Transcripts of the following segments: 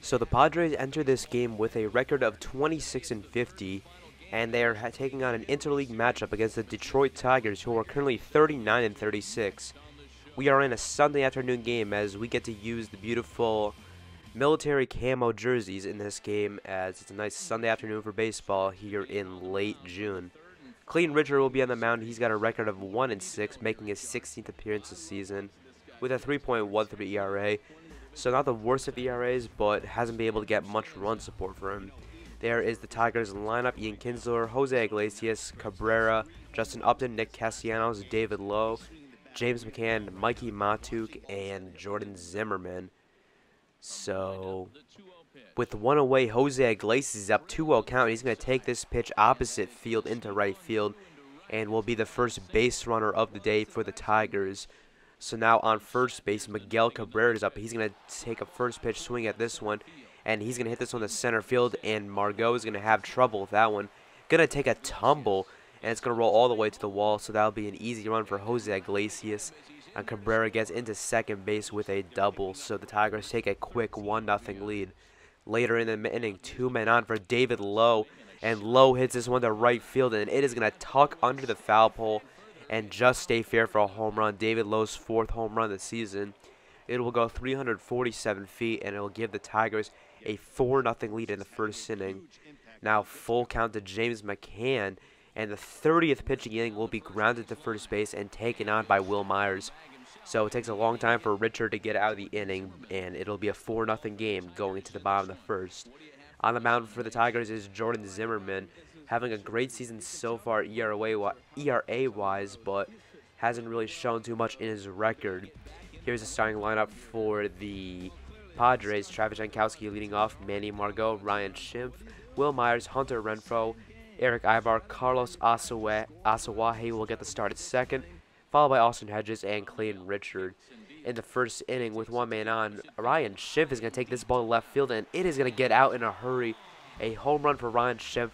So the Padres enter this game with a record of 26-50, and they are taking on an interleague matchup against the Detroit Tigers, who are currently 39-36. We are in a Sunday afternoon game as we get to use the beautiful military camo jerseys in this game, as it's a nice Sunday afternoon for baseball here in late June. Clayton Kershaw will be on the mound. He's got a record of 1-6, making his 16th appearance this season with a 3.13 ERA. So not the worst of ERAs, but hasn't been able to get much run support for him. There is the Tigers lineup: Ian Kinsler, Jose Iglesias, Cabrera, Justin Upton, Nick Castellanos, David Lowe, James McCann, Mikey Matuk, and Jordan Zimmerman. So with one away, Jose Iglesias is up 2-0 count. He's going to take this pitch opposite field into right field and will be the first base runner of the day for the Tigers. So now on first base, Miguel Cabrera is up. He's going to take a first pitch swing at this one, and he's going to hit this one to center field, and Margot is going to have trouble with that one. Going to take a tumble, and it's going to roll all the way to the wall, so that'll be an easy run for Jose Iglesias. And Cabrera gets into second base with a double, so the Tigers take a quick 1-0 lead. Later in the inning, 2 men on for David Lowe, and Lowe hits this one to right field, and it is going to tuck under the foul pole and just stay fair for a home run. David Lowe's 4th home run this season. It will go 347 feet, and it will give the Tigers a 4-0 lead in the first inning. Now full count to James McCann, and the 30th pitching inning will be grounded to first base and taken on by Wil Myers. So it takes a long time for Richard to get out of the inning, and it'll be a 4-0 game going into the bottom of the first. On the mound for the Tigers is Jordan Zimmerman, having a great season so far ERA-wise, but hasn't really shown too much in his record. Here's the starting lineup for the Padres: Travis Jankowski leading off, Manny Margot, Ryan Schimpf, Wil Myers, Hunter Renfroe, Eric Ibar, Carlos Asawahe will get the start at second, followed by Austin Hedges and Clayton Richard. In the first inning, with 1 man on, Ryan Schimpf is going to take this ball to left field, and it is going to get out in a hurry. A home run for Ryan Schimpf,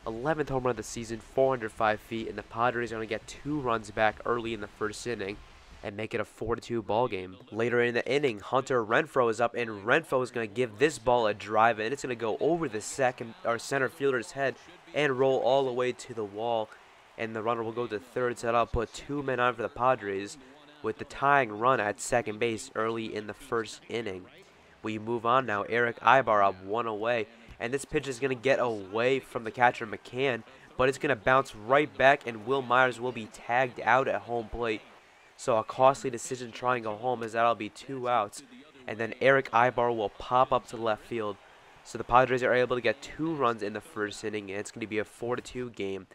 11th home run of the season, 405 feet, and the Padres are going to get 2 runs back early in the first inning and make it a 4-2 ball game. Later in the inning, Hunter Renfroe is up, and Renfroe is going to give this ball a drive, and it's going to go over the center fielder's head and roll all the way to the wall, and the runner will go to third. So that'll put 2 men on for the Padres with the tying run at second base early in the first inning. We move on now. Eric Ibar up 1 away, and this pitch is going to get away from the catcher McCann, but it's going to bounce right back, and Wil Myers will be tagged out at home plate. So a costly decision trying to go home, as that'll be 2 outs, and then Eric Ibar will pop up to left field. So the Padres are able to get 2 runs in the first inning, and it's going to be a 4-2 game.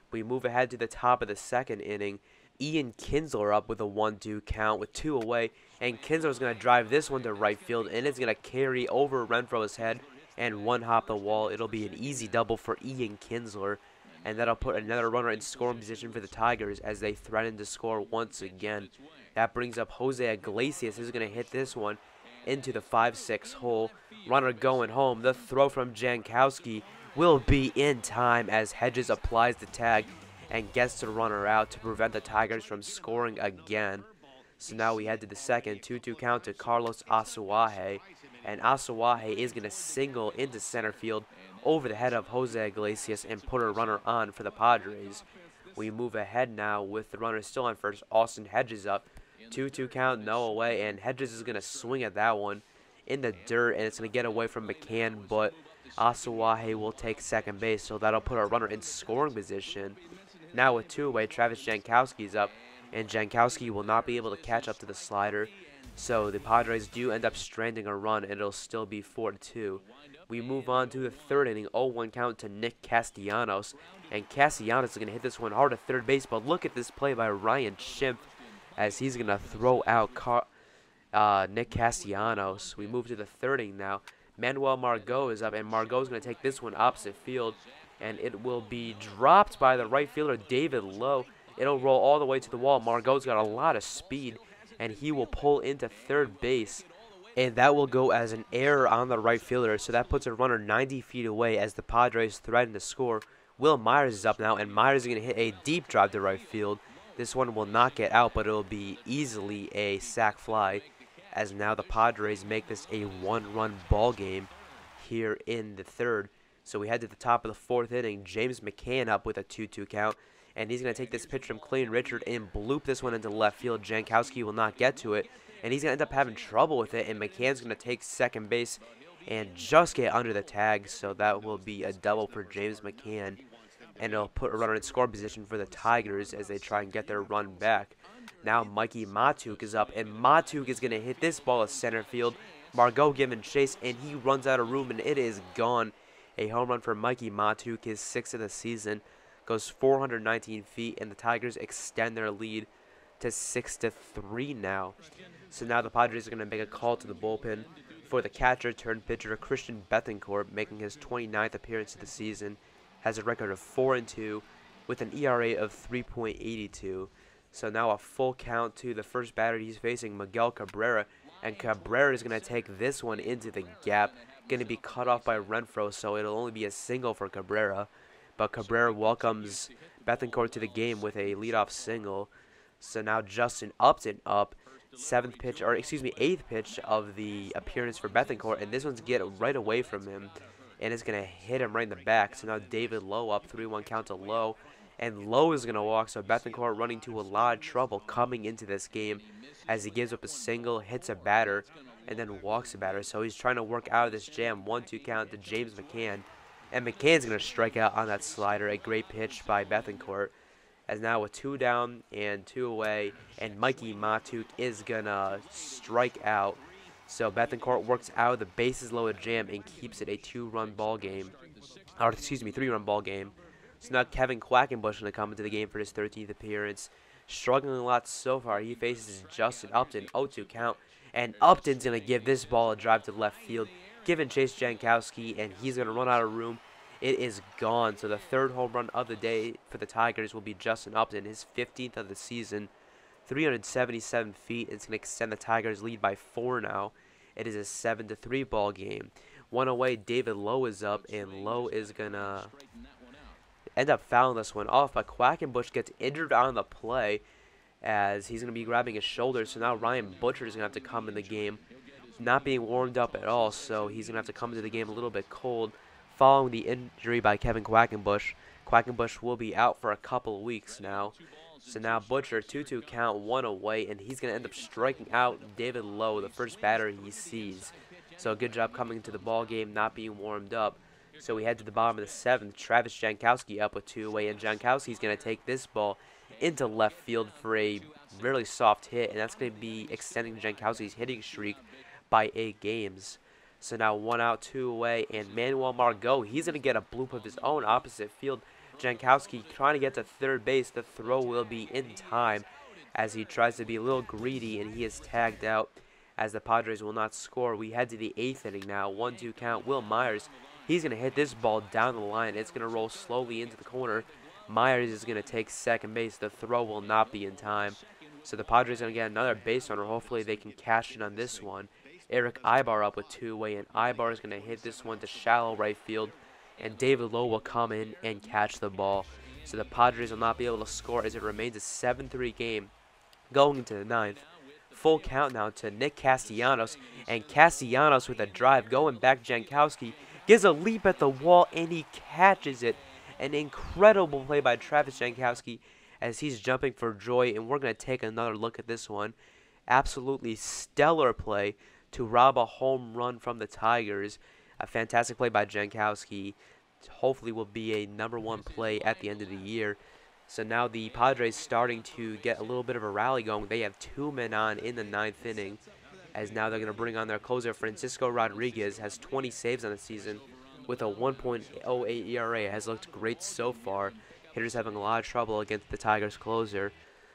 We move ahead to the top of the second inning. Ian Kinsler up with a 1-2 count with 2 away, and Kinsler is going to drive this one to right field, and it's going to carry over Renfroe's head and 1 hop the wall. It'll be an easy double for Ian Kinsler, and that'll put another runner in scoring position for the Tigers as they threaten to score once again. That brings up Jose Iglesias, who's going to hit this one into the 5-6 hole. Runner going home. The throw from Jankowski will be in time as Hedges applies the tag and gets the runner out to prevent the Tigers from scoring again. So now we head to the second, 2-2 count to Carlos Asawahe, and Asawahe is going to single into center field over the head of Jose Iglesias and put a runner on for the Padres. We move ahead now with the runner still on first. Austin Hedges up, 2-2 count, no away, and Hedges is going to swing at that one in the dirt, and it's going to get away from McCann, but Asawahe will take second base, so that'll put a runner in scoring position. Now with 2 away, Travis Jankowski is up, and Jankowski will not be able to catch up to the slider, so the Padres do end up stranding a run, and it'll still be 4-2. We move on to the third inning, 0-1 count to Nick Castellanos, and Castellanos is going to hit this one hard to third base, but look at this play by Ryan Schimpf as he's going to throw out Nick Castellanos. We move to the third inning now. Manuel Margot is up, and Margot is going to take this one opposite field, and it will be dropped by the right fielder David Lowe. It'll roll all the way to the wall. Margot's got a lot of speed, and he will pull into third base, and that will go as an error on the right fielder, so that puts a runner 90 feet away as the Padres threaten to score. Wil Myers is up now, and Myers is going to hit a deep drive to right field. This one will not get out, but it will be easily a sac fly, as now the Padres make this a 1-run ball game here in the third. So we head to the top of the fourth inning. James McCann up with a 2-2 count. And he's going to take this pitch from Clayton Richard and bloop this one into left field. Jankowski will not get to it. And he's going to end up having trouble with it. And McCann's going to take second base and just get under the tag. So that will be a double for James McCann. And it'll put a runner in score position for the Tigers as they try and get their run back. Now Mikey Matuk is up. And Matuk is going to hit this ball at center field. Margot giving chase. And he runs out of room. And it is gone. A home run for Mikey Matuk, his 6th of the season. Goes 419 feet, and the Tigers extend their lead to 6-3 now. So now the Padres are going to make a call to the bullpen for the catcher turned pitcher Christian Bethancourt, making his 29th appearance of the season. Has a record of 4-2 with an ERA of 3.82. So now a full count to the first batter he's facing, Miguel Cabrera, and Cabrera is going to take this one into the gap. Going to be cut off by Renfroe, so it'll only be a single for Cabrera. But Cabrera welcomes Bethancourt to the game with a leadoff single. So now Justin Upton up, 8th pitch of the appearance for Bethancourt, and this one's get right away from him, and it's gonna hit him right in the back. So now David Lowe up, 3-1 count to Lowe, and Lowe is gonna walk. So Bethancourt running to a lot of trouble coming into this game as he gives up a single, hits a batter, and then walks a batter. So he's trying to work out of this jam. 1-2 count to James McCann. And McCann's going to strike out on that slider. A great pitch by Bethancourt. As now with 2 down and 2 away. And Mikey Matuk is going to strike out. So Bethancourt works out of the bases loaded jam and keeps it a 2-run ball game. Or, 3-run ball game. So now Kevin Quackenbush going to come into the game for his 13th appearance. Struggling a lot so far. He faces Justin Upton. 0-2 count. And Upton's going to give this ball a drive to left field. Giving chase Jankowski, and he's going to run out of room. It is gone. So the third home run of the day for the Tigers will be Justin Upton, his 15th of the season. 377 feet. It's going to extend the Tigers' lead by 4 now. It is a 7-3 ball game. 1 away, David Lowe is up, and Lowe is going to end up fouling this one off. But Quackenbush gets injured on the play as he's going to be grabbing his shoulder. So now Ryan Butcher is going to have to come in the game. Not being warmed up at all, so he's going to have to come into the game a little bit cold following the injury by Kevin Quackenbush. Quackenbush will be out for a couple of weeks now. So now Butcher, 2-2 count, 1 away, and he's going to end up striking out David Lowe, the first batter he sees. So good job coming into the ball game, not being warmed up. So we head to the bottom of the 7th. Travis Jankowski up with 2 away, and Jankowski's going to take this ball into left field for a really soft hit, and that's going to be extending Jankowski's hitting streak by 8 games. So now 1 out, 2 away, and Manuel Margot, he's going to get a bloop of his own opposite field. Jankowski trying to get to third base. The throw will be in time as he tries to be a little greedy, and he is tagged out as the Padres will not score. We head to the 8th inning now. 1-2 count. Will Myers, he's going to hit this ball down the line. It's going to roll slowly into the corner. Myers is going to take second base. The throw will not be in time. So the Padres are going to get another base runner. Hopefully they can cash in on this one. Eric Ibar up with 2 away, and Ibar is going to hit this one to shallow right field, and David Lowe will come in and catch the ball. So the Padres will not be able to score as it remains a 7-3 game going into the 9th. Full count now to Nick Castellanos, and Castellanos with a drive going back. Jankowski gives a leap at the wall, and he catches it. An incredible play by Travis Jankowski as he's jumping for joy, and we're going to take another look at this one. Absolutely stellar play to rob a home run from the Tigers. A fantastic play by Jankowski. Hopefully will be a #1 play at the end of the year. So now the Padres starting to get a little bit of a rally going. They have 2 men on in the 9th inning, as now they're going to bring on their closer. Francisco Rodriguez has 20 saves on the season with a 1.08 ERA. Has looked great so far. Hitters having a lot of trouble against the Tigers closer.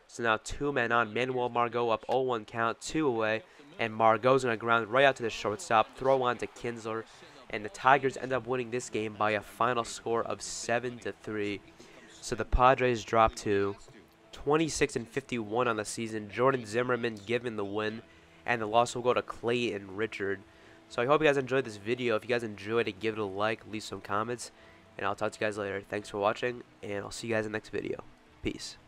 So now 2 men on. Manuel Margot up 0-1 count, 2 away. And Margot's going to ground right out to the shortstop, throw on to Kinsler, and the Tigers end up winning this game by a final score of 7-3. So the Padres drop to 26-51 on the season. Jordan Zimmerman given the win, and the loss will go to Clayton Richard. So I hope you guys enjoyed this video. If you guys enjoyed it, give it a like, leave some comments, and I'll talk to you guys later. Thanks for watching, and I'll see you guys in the next video. Peace.